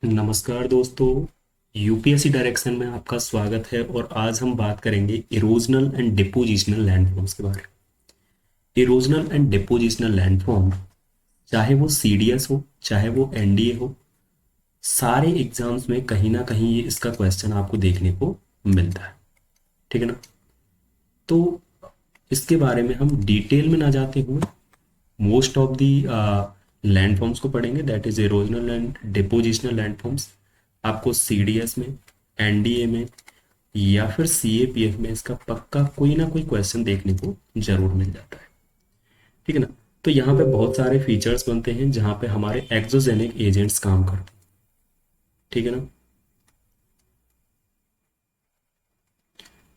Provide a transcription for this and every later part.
नमस्कार दोस्तों। UPSC direction में आपका स्वागत है और आज हम बात करेंगे इरोजनल एंड डिपोजिशनल लैंडफॉर्म्स के बारे में। इरोजनल एंड डिपोजिशनल लैंडफॉर्म, चाहे वो सीडीएस हो चाहे वो एनडीए हो, सारे एग्जाम्स में कहीं ना कहीं ये इसका क्वेश्चन आपको देखने को मिलता है। ठीक है ना। तो इसके बारे में हम डिटेल में ना जाते हुए मोस्ट ऑफ दी लैंडफॉर्म्स को पढ़ेंगे, that is erosional and depositional landforms. आपको सीडीएस में, एनडीए में या फिर सीएपीएफ में इसका पक्का कोई ना कोई क्वेश्चन देखने को जरूर मिल जाता है। ठीक है ना। तो यहाँ पे बहुत सारे फीचर्स बनते हैं जहाँ पे हमारे एक्सोजेनिक एजेंट्स काम करते हैं। ठीक है ना।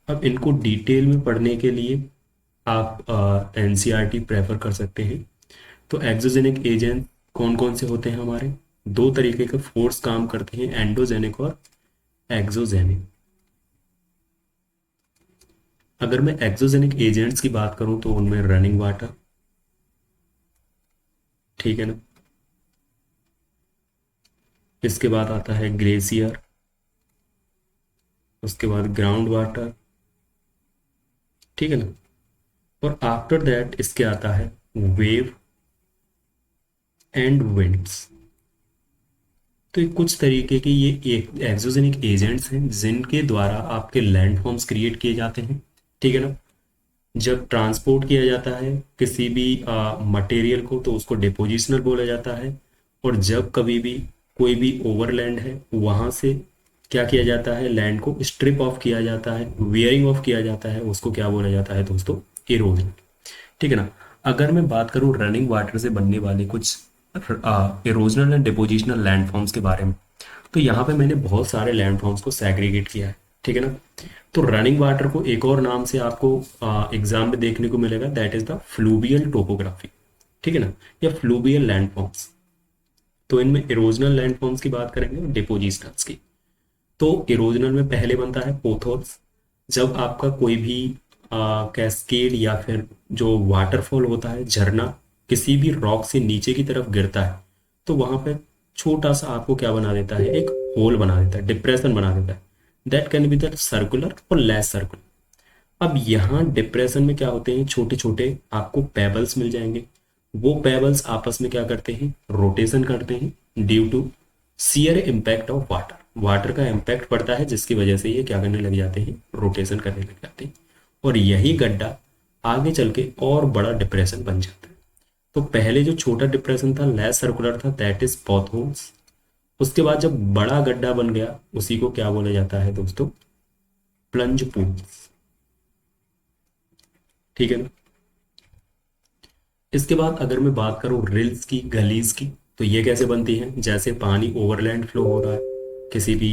अब इनको डिटेल में पढ़ने के लिए आप एनसीईआरटी प्रेफर कर सकते हैं। तो एक्सोजेनिक एजेंट कौन कौन से होते हैं हमारे? दो तरीके के फोर्स काम करते हैं, एंडोजेनिक और एक्सोजेनिक। अगर मैं एक्सोजेनिक एजेंट्स की बात करूं तो उनमें रनिंग वाटर, ठीक है ना। इसके बाद आता है ग्लेशियर, उसके बाद ग्राउंड वाटर, ठीक है ना। और आफ्टर दैट इसके आता है वेव एंड विंड्स। तो ये कुछ तरीके के ये एक्सोजेनिक एजेंट्स हैं जिनके द्वारा आपके लैंडफॉर्म्स क्रिएट किए जाते हैं। ठीक है ना। जब ट्रांसपोर्ट किया जाता है किसी भी मटेरियल को तो उसको डिपोजिशनल बोला जाता है। और जब कभी भी कोई भी ओवरलैंड है वहां से क्या किया जाता है, लैंड को स्ट्रिप ऑफ किया जाता है, वियरिंग ऑफ किया जाता है, उसको क्या बोला जाता है दोस्तों? इरोजन। ठीक है ना। अगर मैं बात करूं रनिंग वाटर से बनने वाले कुछ इरोजनल एंड डिपोजिशनल लैंडफॉर्म्स के बारे में, तो यहाँ पे मैंने बहुत सारे लैंडफॉर्म्स को सैग्रीगेट किया है। ठीक है ना। तो रनिंग वाटर को एक और नाम से आपको एग्जाम में देखने को मिलेगा, that is the fluvial topography. ठीक है ना। या फ्लूवियल लैंडफॉर्म्स। तो इनमें इरोजनल लैंडफॉर्म्स की बात करेंगे, डिपोजिशनल्स की। तो इरोजनल में पहले बनता है पोथोर्स। जब आपका कोई भी कैस्केड या फिर जो वाटरफॉल होता है, झरना, किसी भी रॉक से नीचे की तरफ गिरता है तो वहां पे छोटा सा आपको क्या बना देता है, एक होल बना देता है, डिप्रेशन बना देता है। That can be the circular और लेस सर्कुलर। अब यहाँ डिप्रेशन में क्या होते हैं, छोटे छोटे आपको पेबल्स मिल जाएंगे। वो पेबल्स आपस में क्या करते हैं, रोटेशन करते हैं due to shear impact of water. Water का इम्पैक्ट पड़ता है जिसकी वजह से ये क्या करने लग जाते हैं, रोटेशन करने लग जाते हैं। और यही गड्ढा आगे चल के और बड़ा डिप्रेशन बन जाता है। तो पहले जो छोटा डिप्रेशन था, लेस सर्कुलर था, दैट इज पॉथहोल्स। उसके बाद जब बड़ा गड्ढा बन गया उसी को क्या बोला जाता है दोस्तों, प्लंज पूल्स। ठीक है ना। इसके बाद अगर मैं बात करूं रिल्स की, गलीज की, तो ये कैसे बनती हैं? जैसे पानी ओवरलैंड फ्लो हो रहा है, किसी भी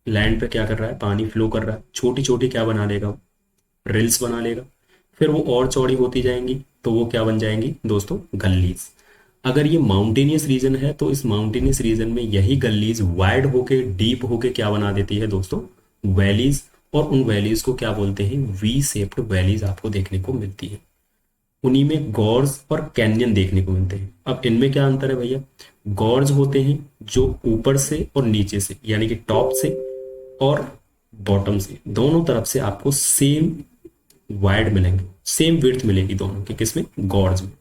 लैंड पे क्या कर रहा है, पानी फ्लो कर रहा है, छोटी छोटी क्या बना लेगा, रिल्स बना लेगा। फिर वो और चौड़ी होती जाएंगी तो वो क्या बन जाएंगी दोस्तों, गलीज। अगर ये माउंटेनियस रीजन है तो इस माउंटेनियस रीजन में यही गलीज वाइड होके, डीप होके क्या बना देती है दोस्तों, वैलीज। और उन वैलीज को क्या बोलते हैं, वी शेप्ड वैलीज आपको देखने को मिलती है। उन्हीं में गॉर्ज और कैन्यन देखने को मिलते हैं। अब इनमें क्या अंतर है भैया? गॉर्ज होते हैं जो ऊपर से और नीचे से, यानी कि टॉप से और बॉटम से, दोनों तरफ से आपको सेम वाइड मिलेंगे, सेम विड्थ मिलेगी दोनों के, किसमें, गॉर्ज में।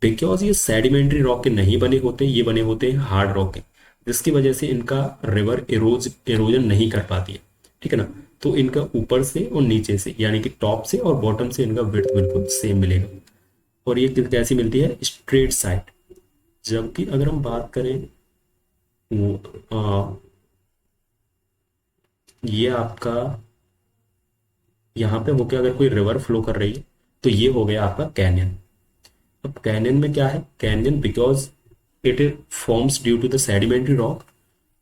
बिकॉज ये सेडिमेंट्री रॉक के नहीं बने होते, ये बने होते हैं हार्ड रॉक के, जिसकी वजह से इनका रिवर इरोजन नहीं कर पाती है। ठीक है ना। तो इनका ऊपर से और नीचे से, यानी कि टॉप से और बॉटम से इनका विड्थ बिल्कुल सेम मिलेगा। और ये कैसी मिलती है, स्ट्रेट साइड। जबकि अगर हम बात करें आ, ये आपका यहाँ पे होके अगर कोई रिवर फ्लो कर रही है तो ये हो गया आपका कैनियन। अब कैनियन में क्या है, canyon because it forms due to the sedimentary rock,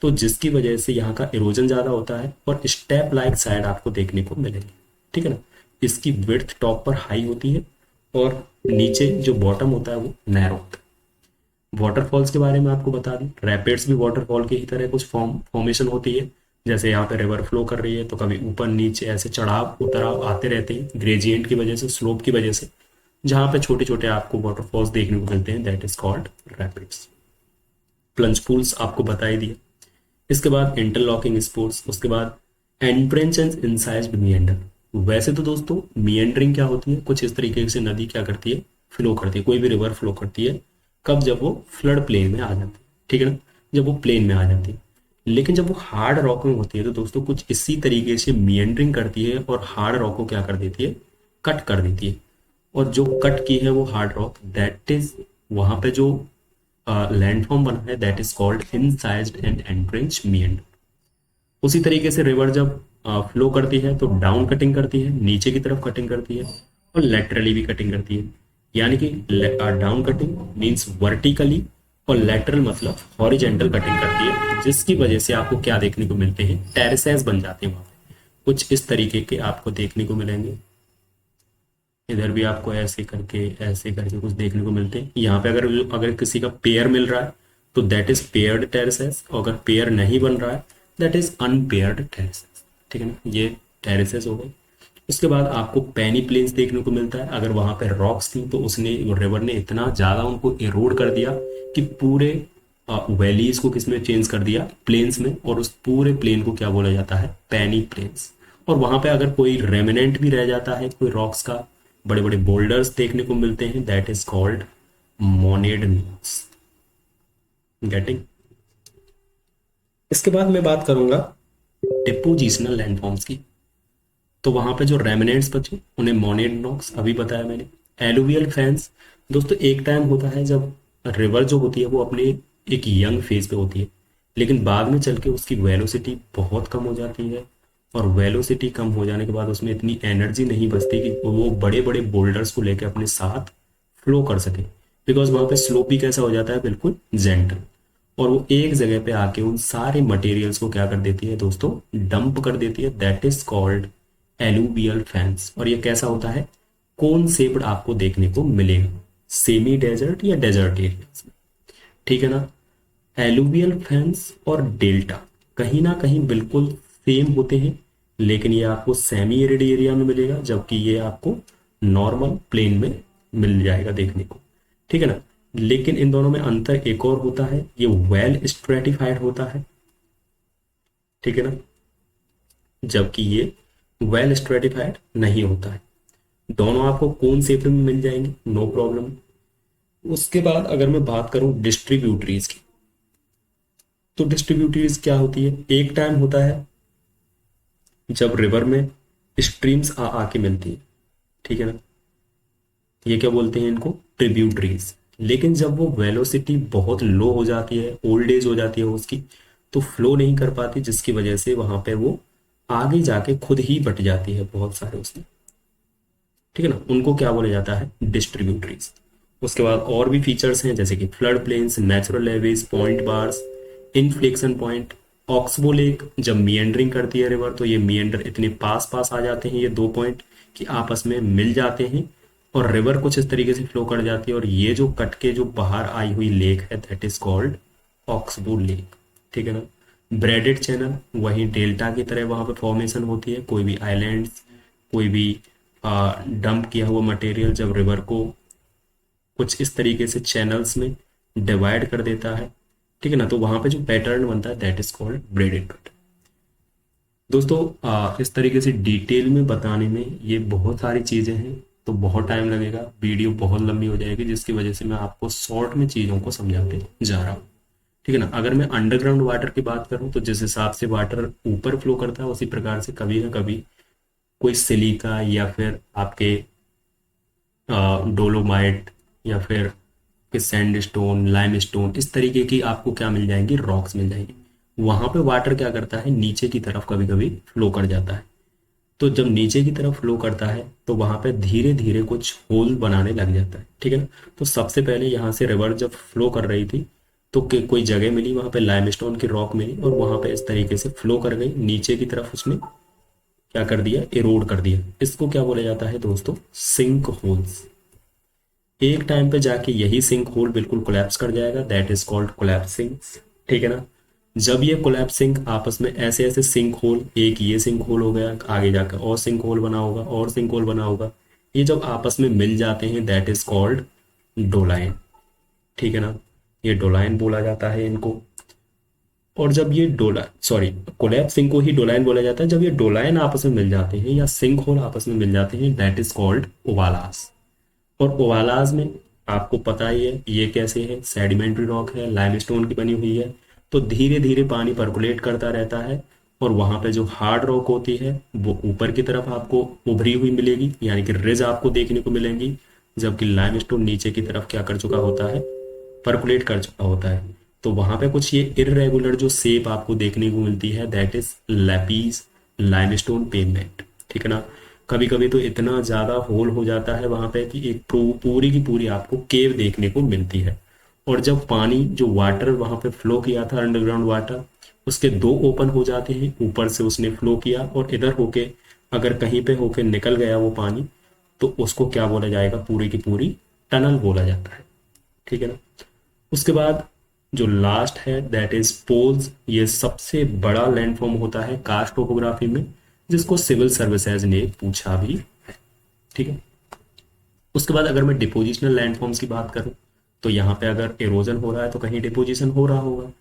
तो जिसकी वजह से यहाँ का इरोजन ज़्यादा होता है और स्टेप लाइक साइड आपको देखने को मिलेगी। ठीक है ना। इसकी विड्थ टॉप पर हाई होती है और नीचे जो बॉटम होता है वो नैरो होता है। वाटरफॉल्स के बारे में आपको बता दें, रैपिड्स भी वाटरफॉल की ही तरह कुछ फॉर्मेशन होती है। जैसे यहाँ पे रिवर फ्लो कर रही है तो कभी ऊपर नीचे ऐसे चढ़ाव उतराव आते रहते हैं ग्रेजिएंट की वजह से, स्लोप की वजह से। जहाँ पे छोटे छोटे आपको वाटरफॉल्स देखने को मिलते हैं, that is called rapids. Plunge pools आपको बता ही दिया। इसके बाद इंटरलॉकिंग स्पोर्ट्स, उसके बाद एंट्रेंस एंड इंसाइज्ड मिएंडर। वैसे तो दोस्तों मिएंडरिंग क्या होती है, कुछ इस तरीके से नदी क्या करती है, फ्लो करती है, कोई भी रिवर फ्लो करती है, कब, जब वो फ्लड प्लेन में आ जाती है, ठीक है ना, जब वो प्लेन में आ जाती है। लेकिन जब वो हार्ड रॉक में होती है तो दोस्तों कुछ इसी तरीके से मिएंडरिंग करती है और हार्ड रॉक को क्या कर देती है, कट कर देती है। और जो कट की है वो हार्ड रॉक, दैट इज, वहां पे जो लैंडफॉर्म बना है, that is called incised and entrench meander. उसी तरीके से रिवर जब फ्लो करती है तो डाउन कटिंग करती है, नीचे की तरफ कटिंग करती है, और लेटरली भी कटिंग करती है। यानी कि डाउन कटिंग मीन्स वर्टिकली, और लेटरल मतलब हॉरिजेंटल कटिंग करती है, जिसकी वजह से आपको क्या देखने को मिलते हैं, टेरेसेस बन जाते हैं वहां पे। कुछ इस तरीके के आपको देखने को मिलेंगे। इधर भी आपको ऐसे करके कुछ देखने को मिलते हैं। यहाँ पे अगर अगर किसी का पेयर मिल रहा है तो दैट इज पेयर्ड टेरेसेस, और अगर पेयर नहीं बन रहा है दैट इज अनपेयर्ड टेरेसेस, ठीक है ना, ये टेरेसेस हो गए। उसके बाद आपको पेनी प्लेन्स देखने को मिलता है। अगर वहां पे रॉक्स थी तो उसने, रिवर ने इतना ज्यादा उनको इरोड कर दिया कि पूरे वैलीज को किसमें चेंज कर दिया, प्लेन्स में, और उस पूरे प्लेन को क्या बोला जाता है, पेनी प्लेन्स। और वहां पे अगर कोई रेमिनेंट भी रह जाता है, कोई रॉक्स का, बड़े बड़े बोल्डर्स देखने को मिलते हैं, that is called monadnocks. Getting. इसके बाद मैं बात करूंगा डिपोजिशनल लैंडफॉर्म्स की। तो वहां पे जो रेमिनेंट्स बचे उन्हें मोनेड नोक्स, अभी बताया मैंने। एलुवियल फैंस, दोस्तों एक टाइम होता है जब रिवर जो होती है वो अपने एक यंग फेज पे होती है, लेकिन बाद में चल के उसकी वेलोसिटी बहुत कम हो जाती है, और वेलोसिटी कम हो जाने के बाद उसमें इतनी एनर्जी नहीं बचती कि वो बड़े बड़े बोल्डर्स को लेकर अपने साथ फ्लो कर सके, बिकॉज वहां पे स्लोप भी कैसा हो जाता है, बिल्कुल जेंटल। और वो एक जगह पे आके उन सारे मटेरियल्स को क्या कर देती है दोस्तों, डंप कर देती है, that is called alluvial fans. और ये कैसा होता है, कोन शेप्ड आपको देखने को मिलेगा सेमी डेजर्ट या डेजर्ट एरियाज में, ठीक है ना। एलुवियल फैंस और डेल्टा कहीं ना कहीं बिल्कुल सेम होते हैं, लेकिन ये आपको सेमी एरिड एरिया में मिलेगा, जबकि ये आपको नॉर्मल प्लेन में मिल जाएगा देखने को, ठीक है ना। लेकिन इन दोनों में अंतर एक और होता है, ये वेल स्ट्रेटिफाइड होता है, ठीक है ना, जबकि ये वेल स्ट्रेटिफाइड नहीं होता है। दोनों आपको कौन शेप में मिल जाएंगे, नो प्रॉब्लम। उसके बाद अगर मैं बात करूं डिस्ट्रीब्यूटरीज की, तो डिस्ट्रीब्यूटरीज क्या होती है, एक टाइम होता है जब रिवर में स्ट्रीम्स आ आके मिलती है, ठीक है ना, ये क्या बोलते हैं इनको, ट्रिब्यूटरीज। लेकिन जब वो वेलोसिटी बहुत लो हो जाती है, ओल्ड एज हो जाती है उसकी, तो फ्लो नहीं कर पाती, जिसकी वजह से वहां पे वो आगे जाके खुद ही बट जाती है बहुत सारे उसमें, ठीक है ना, उनको क्या बोला जाता है, डिस्ट्रीब्यूटरीज। उसके बाद और भी फीचर्स हैं जैसे कि flood plains, natural levees, point bars, inflection point. Oxbow lake जब मिएंडरिंग करती है रिवर, तो ये मिएंडर इतने पास पास आ जाते हैं ये दो पॉइंट कि आपस में मिल जाते हैं, और रिवर कुछ इस तरीके से फ्लो कर जाती है, और ये जो कट के जो बाहर आई हुई लेक है that is called oxbow lake, ठीक है ना। ब्रेडेड चैनल वही डेल्टा की तरह वहां पे फॉर्मेशन होती है, कोई भी आइलैंड्स, कोई भी डंप किया हुआ मटेरियल जब रिवर को कुछ इस तरीके से चैनल्स में डिवाइड कर देता है, ठीक है ना, तो वहां पे जो पैटर्न बनता है that is called braided pattern. दोस्तों इस तरीके से डिटेल में बताने में ये बहुत सारी चीजें हैं, तो बहुत टाइम लगेगा, वीडियो बहुत लंबी हो जाएगी, जिसकी वजह से मैं आपको शॉर्ट में चीजों को समझाते जा रहा हूँ, ठीक है ना। अगर मैं अंडरग्राउंड वाटर की बात करूं तो जिस हिसाब से वाटर ऊपर फ्लो करता है उसी प्रकार से कभी ना कभी कोई सिलिका या फिर आपके डोलोमाइट या फिर के सैंडस्टोन, लाइमस्टोन, इस तरीके की आपको क्या मिल जाएंगी, रॉक्स मिल जाएंगी। वहां पे वाटर क्या करता है, नीचे की तरफ कभी कभी फ्लो कर जाता है। तो जब नीचे की तरफ फ्लो करता है तो वहां पे धीरे धीरे कुछ होल बनाने लग जाता है, ठीक है ना। तो सबसे पहले यहाँ से रिवर जब फ्लो कर रही थी तो कोई जगह मिली, वहां पे लाइमस्टोन की रॉक मिली, और वहां पे इस तरीके से फ्लो कर गई नीचे की तरफ, उसने क्या कर दिया, इरोड कर दिया। इसको क्या बोला जाता है दोस्तों, सिंक होल्स। एक टाइम पे जाके यही सिंक होल बिल्कुल कोलैप्स कर जाएगा, दैट इज कॉल्ड कोलैप्सिंग, ठीक है ना। जब ये कोलैप्सिंग आपस में ऐसे ऐसे सिंक होल, एक ये सिंक होल हो गया, आगे जाकर और सिंक होल बना होगा, और सिंक होल बना होगा, ये जब आपस में मिल जाते हैं दैट इज कॉल्ड डोलाइन, ठीक है ना। ये डोलाइन बोला जाता है इनको। और जब ये डोला सॉरी कोलैप्सिंग को ही डोलाइन बोला जाता है, जब ये डोलाइन आपस में मिल जाते हैं या सिंक होल आपस में मिल जाते हैं, दैट इज कॉल्ड ओवालास। और ओवालास में आपको पता ही है ये कैसे है, सेडिमेंट्री रॉक है, लाइमस्टोन की बनी हुई है। तो धीरे धीरे पानी परकुलेट करता रहता है, और वहां पे जो हार्ड रॉक होती है वो ऊपर की तरफ आपको उभरी हुई मिलेगी, यानी कि रिज आपको देखने को मिलेंगी। जबकि लाइमस्टोन नीचे की तरफ क्या कर चुका होता है, परकुलेट कर चुका होता है। तो वहां पे कुछ ये इरेगुलर जो शेप आपको देखने को मिलती है, that is lapies limestone pavement. ठीक है ना। कभी कभी तो इतना ज्यादा होल हो जाता है वहां पे कि एक पूरी की पूरी आपको केव देखने को मिलती है। और जब पानी जो वाटर वहां पे फ्लो किया था, अंडरग्राउंड वाटर, उसके दो ओपन हो जाते हैं, ऊपर से उसने फ्लो किया और इधर होके अगर कहीं पे होके निकल गया वो पानी, तो उसको क्या बोला जाएगा, पूरी की पूरी टनल बोला जाता है। ठीक है ना। उसके बाद जो लास्ट है दैट इज पोल्स। ये सबसे बड़ा लैंडफॉर्म होता है कास्ट टोपोग्राफी में, जिसको सिविल सर्विसेज ने पूछा भी है। ठीक है। उसके बाद अगर मैं डिपोजिशनल लैंडफॉर्म्स की बात करूं, तो यहाँ पे अगर इरोजन हो रहा है तो कहीं डिपोजिशन हो रहा होगा।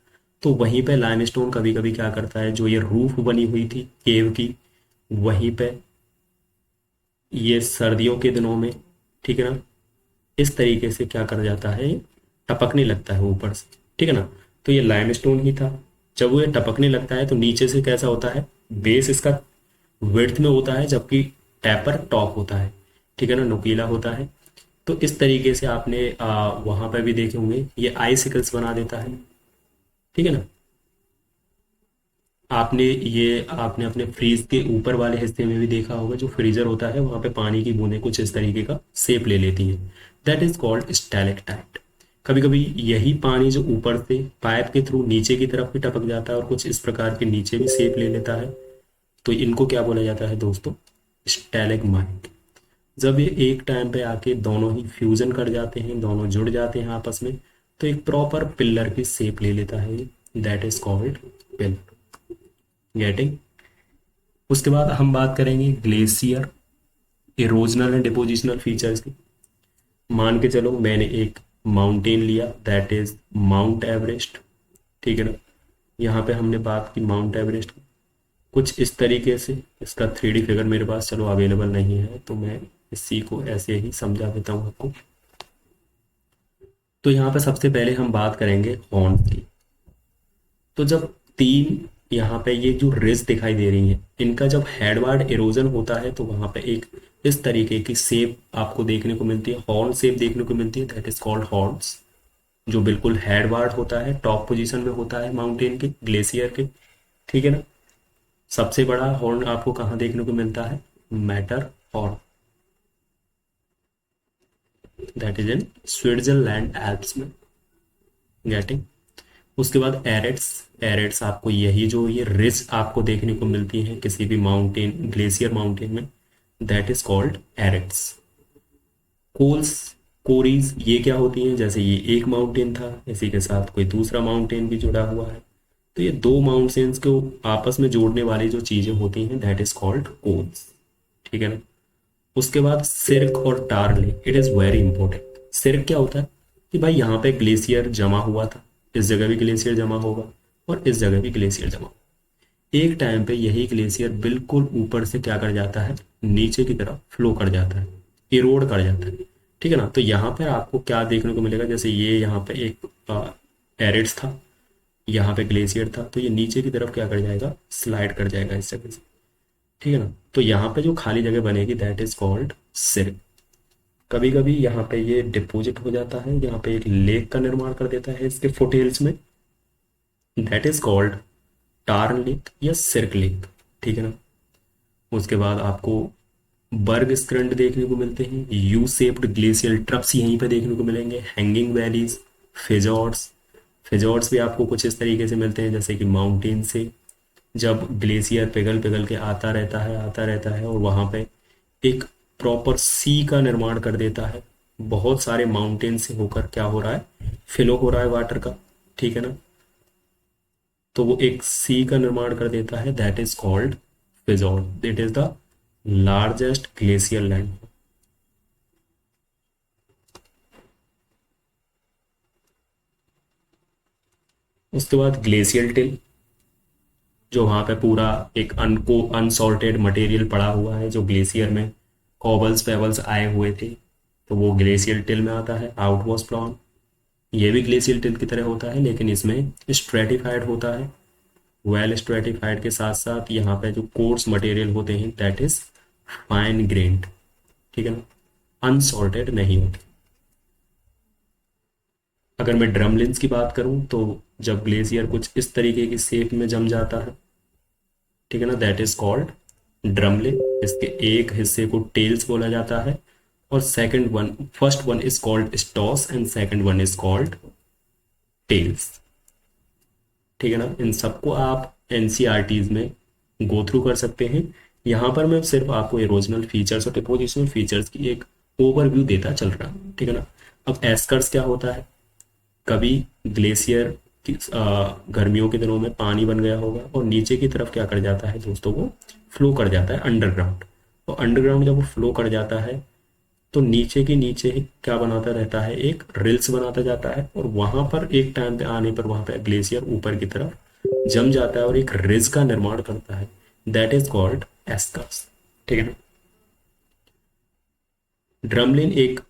तो वहीं पे लाइमस्टोन कभी कभी क्या करता है, जो ये रूफ बनी हुई थी केव की, वहीं पे ये सर्दियों के दिनों में, ठीक है ना, इस तरीके से क्या कर जाता है, टपकने लगता है ऊपर से। ठीक है ना। तो ये लाइमस्टोन ही था। जब वो ये टपकने लगता है तो नीचे से कैसा होता है, बेस इसका विड्थ में होता है, जबकि टैपर टॉप होता है। ठीक है ना, नुकीला होता है। तो इस तरीके से आपने वहां पर भी देखे होंगे ये आइसिकल्स बना देता है। ठीक है ना। आपने अपने फ्रीज के ऊपर वाले हिस्से में भी देखा होगा, जो फ्रीजर होता है वहां पे पानी की बूंदें कुछ इस तरीके का शेप ले लेती हैं, दैट इज कॉल्ड स्टैलेक्टाइट। कभी कभी यही पानी जो ऊपर से पाइप के थ्रू नीचे की तरफ भी टपक जाता है और कुछ इस प्रकार के नीचे भी शेप ले लेता है, तो इनको क्या बोला जाता है दोस्तों, स्टैलेगमाइट। जब ये एक टाइम पे आके दोनों ही फ्यूजन कर जाते हैं, दोनों जुड़ जाते हैं आपस में, तो एक प्रॉपर पिल्लर की शेप ले लेता है, that is called pillar. Getting. उसके बाद हम बात करेंगे glacier erosional and depositional features की। मान के चलो मैंने एक माउंटेन लिया, दैट इज माउंट एवरेस्ट। ठीक है ना। यहाँ पे हमने बात की माउंट एवरेस्ट की। कुछ इस तरीके से इसका 3D फिगर मेरे पास चलो अवेलेबल नहीं है, तो मैं इसी को ऐसे ही समझा देता हूँ आपको। तो यहाँ पे सबसे पहले हम बात करेंगे हॉर्न की। तो जब तीन यहाँ पे ये जो रिज दिखाई दे रही हैं, इनका जब हेडवार्ड इरोजन होता है तो वहां पे एक इस तरीके की शेप आपको देखने को मिलती है, हॉर्न शेप देखने को मिलती है, दैट इज कॉल्ड हॉर्न्स। जो बिल्कुल हेडवार्ड होता है, टॉप पोजीशन में होता है माउंटेन के, ग्लेशियर के। ठीक है ना। सबसे बड़ा हॉर्न आपको कहाँ देखने को मिलता है, matter horn, that is in Switzerland Alps में। गेटिंग। उसके बाद एरेट्स। एरेट्स आपको यही जो ये रिज आपको देखने को मिलती है किसी भी माउंटेन, ग्लेशियर माउंटेन में, that is called aretes. Cols, corries, ये क्या होती हैं, जैसे ये एक माउंटेन था, इसी के साथ कोई दूसरा माउंटेन भी जुड़ा हुआ है, तो ये दो माउंटेन्स को आपस में जोड़ने वाली जो चीजें होती हैं, दैट इज कॉल्ड कोल्स। ठीक है ना। उसके बाद सिर्क और tarn lake, it is very important. Cirque क्या होता है कि भाई यहाँ पे ग्लेशियर जमा हुआ था, इस जगह भी ग्लेशियर जमा होगा और इस जगह भी ग्लेशियर जमा होगा। एक टाइम पे यही ग्लेशियर बिल्कुल ऊपर से क्या कर जाता है, नीचे की तरफ फ्लो कर जाता है, इरोड कर जाता है। ठीक है ना। तो यहाँ पर आपको क्या देखने को मिलेगा, जैसे ये यहाँ पे एक एरिड्स था, यहाँ पे ग्लेशियर था, तो ये नीचे की तरफ क्या कर जाएगा, स्लाइड कर जाएगा इस जगह से। ठीक है ना। तो यहाँ पे जो खाली जगह बनेगी, दैट इज कॉल्ड सिर्क। कभी कभी यहाँ पे ये डिपोजिट हो जाता है, यहाँ पे एक लेक का निर्माण कर देता है इसके फुटेल्स में, that is called turn lake या सिर्क लेक। ठीक है ना। उसके बाद आपको बर्ग स्क्रंड देखने को मिलते हैं, यू शेप्ड ग्लेशियल ट्रप्स यहीं पे देखने को मिलेंगे, हैंगिंग वैलीज, फिजॉर्ड्स। फिजॉर्ड्स भी आपको कुछ इस तरीके से मिलते हैं, जैसे कि माउंटेन से जब ग्लेशियर पिघल पिघल के आता रहता है और वहां पे एक प्रॉपर सी का निर्माण कर देता है, बहुत सारे माउंटेन से होकर क्या हो रहा है, फ्लो हो रहा है वाटर का। ठीक है ना। तो वो एक सी का निर्माण कर देता है, that is called fjord. It is the largest glacier land. उसके बाद ग्लेशियल टिल, जो वहाँ पे पूरा एक अनसॉल्टेड मटेरियल पड़ा हुआ है, जो ग्लेशियर में कॉबल्स पेबल्स आए हुए थे, तो वो ग्लेशियल टिल में आता है। आउटवॉश प्लॉन, ये भी ग्लेशियल टिल की तरह होता है, लेकिन इसमें स्ट्रेटिफाइड होता है। वेल स्ट्रेटिफाइड के साथ साथ यहाँ पे जो कोर्स मटेरियल होते हैं दैट इज फाइन ग्रेन्ड, ठीक है ना, अनसॉल्टेड नहीं होते। अगर मैं ड्रमलिन्स की बात करूं तो जब ग्लेशियर कुछ इस तरीके की शेप में जम जाता है, ठीक है ना, दैट इज कॉल्ड ड्रमलिन। इसके एक हिस्से को टेल्स बोला जाता है, और second one, first one is called stoss and second one is called tails, ठीक है ना। इन सबको आप एनसीईआरटीज में गो थ्रू कर सकते हैं। यहाँ पर मैं सिर्फ आपको इरोजनल फीचर्स और डिपोजिशनल फीचर्स की एक ओवरव्यू देता चल रहा हूँ, ठीक है ना। अब एस्कर्स क्या होता है, कभी ग्लेशियर गर्मियों के दिनों में पानी बन गया होगा और नीचे की तरफ क्या कर जाता है दोस्तों, वो फ्लो कर जाता है अंडरग्राउंड। और अंडरग्राउंड जब वो फ्लो कर जाता है तो नीचे के नीचे क्या बनाता रहता है, एक रिल्स बनाता जाता है, और वहां पर एक टाइम पे आने पर वहां पे ग्लेशियर ऊपर की तरफ जम जाता है और एक रिज का निर्माण करता है, दैट इज कॉल्ड एस्कर्स, ठीक है ना। ड्रमलिन एक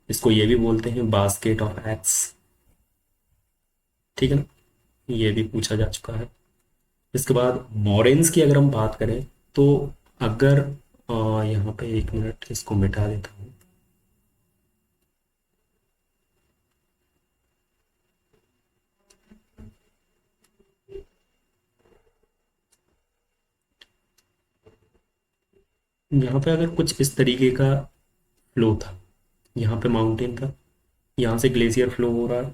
इसको ये भी बोलते हैं बास्केट ऑफ एक्स, ठीक है ना, ये भी पूछा जा चुका है। इसके बाद मोरेन्स की अगर हम बात करें तो अगर यहाँ पे एक मिनट इसको मिटा देता हूँ। यहाँ पे अगर कुछ इस तरीके का फ्लो था, यहाँ पे माउंटेन था, यहाँ से ग्लेशियर फ्लो हो रहा है,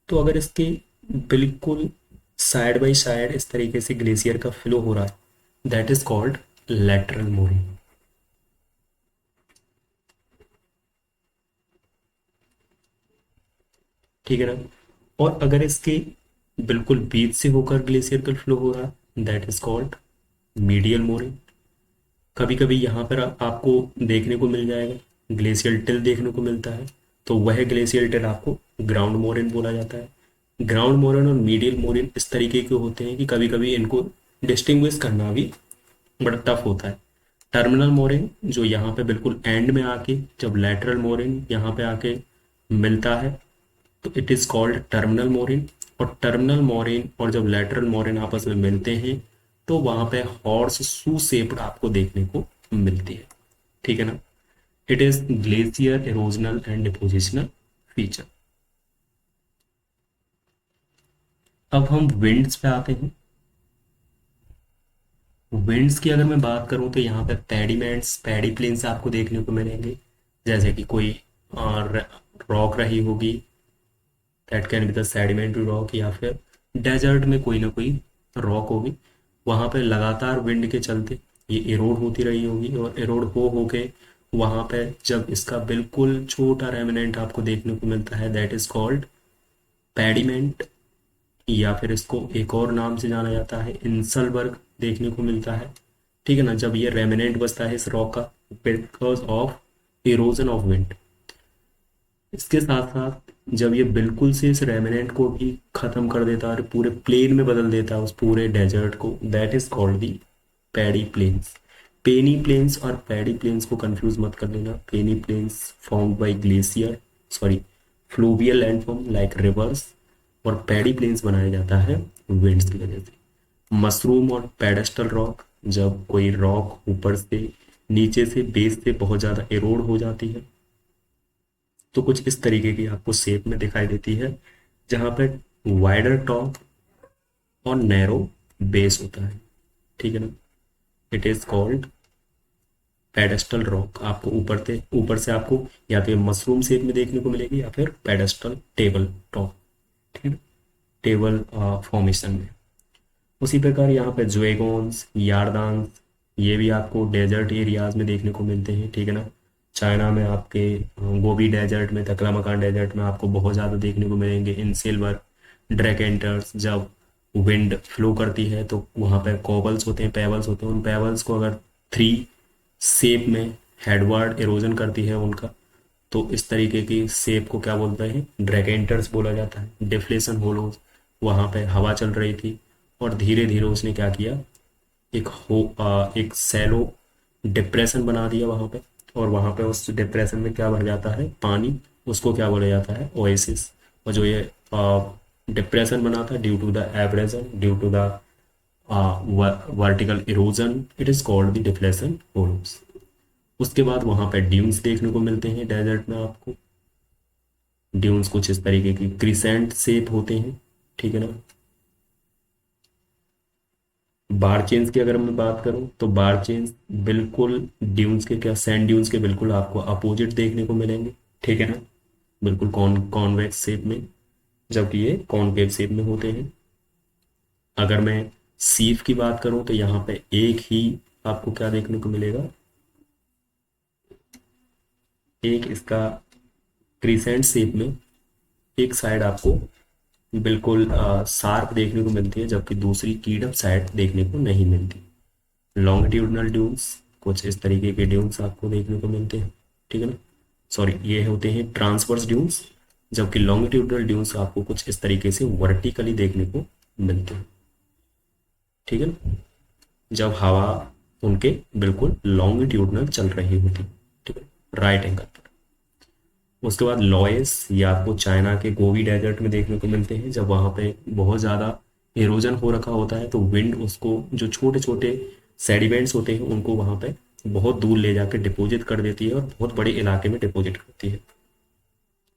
तो अगर इसके बिल्कुल साइड बाय साइड इस तरीके से ग्लेशियर का फ्लो हो रहा है that is called lateral mooring, ठीक है ना। और अगर इसके बिल्कुल बीच से होकर ग्लेशियर का फ्लो हो रहा है that is called medial mooring. कभी कभी यहाँ पर आपको देखने को मिल जाएगा ग्लेशियल टिल देखने को मिलता है, तो वह ग्लेशियल टिल आपको ग्राउंड मोरिन बोला जाता है। ग्राउंड मोरिन और मीडियल मोरिन इस तरीके के होते हैं कि कभी कभी इनको डिस्टिंग्विश करना भी बड़ा टफ होता है। टर्मिनल मोरिन जो यहाँ पे बिल्कुल एंड में आके जब लैटरल मोरिन यहाँ पे आके मिलता है तो इट इज कॉल्ड टर्मिनल मोरिन। और टर्मिनल मोरिन और जब लैटरल मोरिन आपस में मिलते हैं तो वहां पे हॉर्स शू शेप्ड आपको देखने को मिलती है, ठीक है ना। It is glacier erosional and depositional feature. अब हम विंड्स पे आते हैं। विंड्स की अगर मैं बात करूं तो यहाँ पे पैडीमेंट्स पैडी प्लेन्स आपको देखने को मिलेंगे, जैसे कि कोई रॉक रही होगी, that can be the sedimentary rock, या फिर डेजर्ट में कोई ना कोई रॉक होगी, वहां पे लगातार विंड के चलते ये इरोड होती रही होगी, और इरोड हो के वहां पे जब इसका बिल्कुल छोटा रेमिनेंट आपको देखने को मिलता है दैट इज कॉल्ड पैडिमेंट, या फिर इसको एक और नाम से जाना जाता है इंसलबर्ग देखने को मिलता है, ठीक है ना। जब ये रेमिनेंट बचता है इस रॉक का because of erosion of wind. इसके साथ साथ जब ये बिल्कुल से इस रेमिनेंट को भी खत्म कर देता है और पूरे प्लेन में बदल देता है उस पूरे डेजर्ट को, that is called the pediplains. Peneplains और पैडी प्लेन्स को कंफ्यूज मत कर लेना। Peneplains formed by glacier, sorry, fluvial landform like rivers, और पैडी प्लेन्स बनाया जाता है विंड्स की वजह से। मशरूम और पेडेस्टल रॉक, जब कोई रॉक ऊपर से नीचे से बेस से बहुत ज़्यादा एरोड हो जाती है तो कुछ इस तरीके की आपको शेप में दिखाई देती है, जहां पे वाइडर टॉप और नैरो बेस होता है, ठीक है ना। It is called pedestal rock. आपको ऊपर से आपको या तो मशरूम शेप में देखने को मिलेगी या फिर पेडेस्टल टेबल टॉप, ठीक है ना, टेबल फॉर्मेशन में। उसी प्रकार यहाँ पे जुएगोन्स, यार्दान्स, ये भी आपको डेजर्ट एरियाज में देखने को मिलते हैं, ठीक है ना। चाइना में आपके गोबी डेजर्ट में, तकलामकान डेजर्ट में आपको बहुत ज़्यादा देखने को मिलेंगे इन सिल्वर ड्रैकेंटर्स। जब विंड फ्लो करती है तो वहाँ पे कॉबल्स होते हैं, पेबल्स होते हैं, उन पेबल्स को अगर थ्री शेप में हेडवर्ड इरोजन करती है उनका, तो इस तरीके की शेप को क्या बोलते हैं, ड्रैकेंटर्स बोला जाता है। डिफ्लेशन होलोज, वहाँ पे हवा चल रही थी, और धीरे धीरे उसने क्या किया, एक सैलो डिप्रेशन बना दिया वहाँ पे। और वहाँ पे उस डिप्रेशन में क्या भर जाता है, पानी। उसको क्या बोला जाता है, ओएसिस। और जो ये डिप्रेशन बना था due to the abrasion, due to the vertical erosion, it is called the depletion holes. उसके बाद वहाँ पे ड्यून्स देखने को मिलते हैं डेजर्ट में आपको। ड्यून्स कुछ इस तरीके की क्रिसेंट शेप होते हैं, ठीक है ना। बार चेन्स की अगर मैं बात करूं तो बार चेन्स बिल्कुल ड्यून्स के, क्या सैंड ड्यून्स के बिल्कुल आपको अपोजिट देखने को मिलेंगे, ठीक है ना। बिल्कुल कॉन्वेक्स शेप में, जबकि ये कॉनकेव शेप में होते हैं। अगर मैं सीफ की बात करूं तो यहाँ पे एक ही आपको क्या देखने को मिलेगा, एक इसका क्रिसेंट शेप में एक साइड आपको बिल्कुल शार्प देखने को मिलती है, जबकि दूसरी कीडअप साइड देखने को नहीं मिलती। लॉन्गिट्यूडनल ड्यून्स कुछ इस तरीके के ड्यून्स आपको देखने को मिलते हैं, ठीक है ना। सॉरी, ये होते हैं ट्रांसवर्स ड्यून्स, जबकि लॉन्गिट्यूडनल ड्यून्स आपको कुछ इस तरीके से वर्टिकली देखने को मिलते हैं, ठीक है ना, जब हवा उनके बिल्कुल लॉन्गिट्यूडनल चल रही होती, ठीक है, राइट एंगल पर। उसके बाद लॉयस, ये आपको चाइना के गोबी डेजर्ट में देखने को मिलते हैं। जब वहाँ पे बहुत ज़्यादा इरोजन हो रखा होता है तो विंड उसको, जो छोटे छोटे सेडिमेंट्स होते हैं उनको वहाँ पे बहुत दूर ले जाकर डिपॉजिट कर देती है और बहुत बड़े इलाके में डिपॉजिट करती है।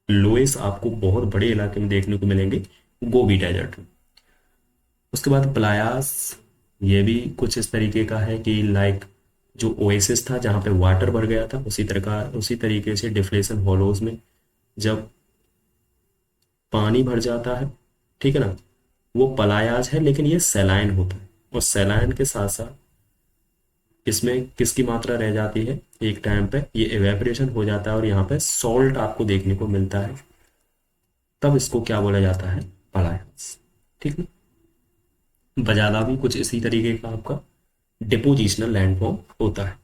लोएस आपको बहुत बड़े इलाके में देखने को मिलेंगे गोबी डेजर्ट में। उसके बाद प्लायास, ये भी कुछ इस तरीके का है कि लाइक जो ओएसिस था जहाँ पे वाटर भर गया था, उसी तरीके से डिफ्लेशन हॉलोज में जब पानी भर जाता है, ठीक है ना, वो पलायाज है, लेकिन ये सैलाइन होता है। और सैलाइन के साथ साथ इसमें किसकी मात्रा रह जाती है, एक टाइम पे ये एवेपोरेशन हो जाता है और यहाँ पे सॉल्ट आपको देखने को मिलता है, तब इसको क्या बोला जाता है, पलायाज, ठीक है। बजाला भी कुछ इसी तरीके का आपका डिपोजिशनल लैंडफॉर्म होता है।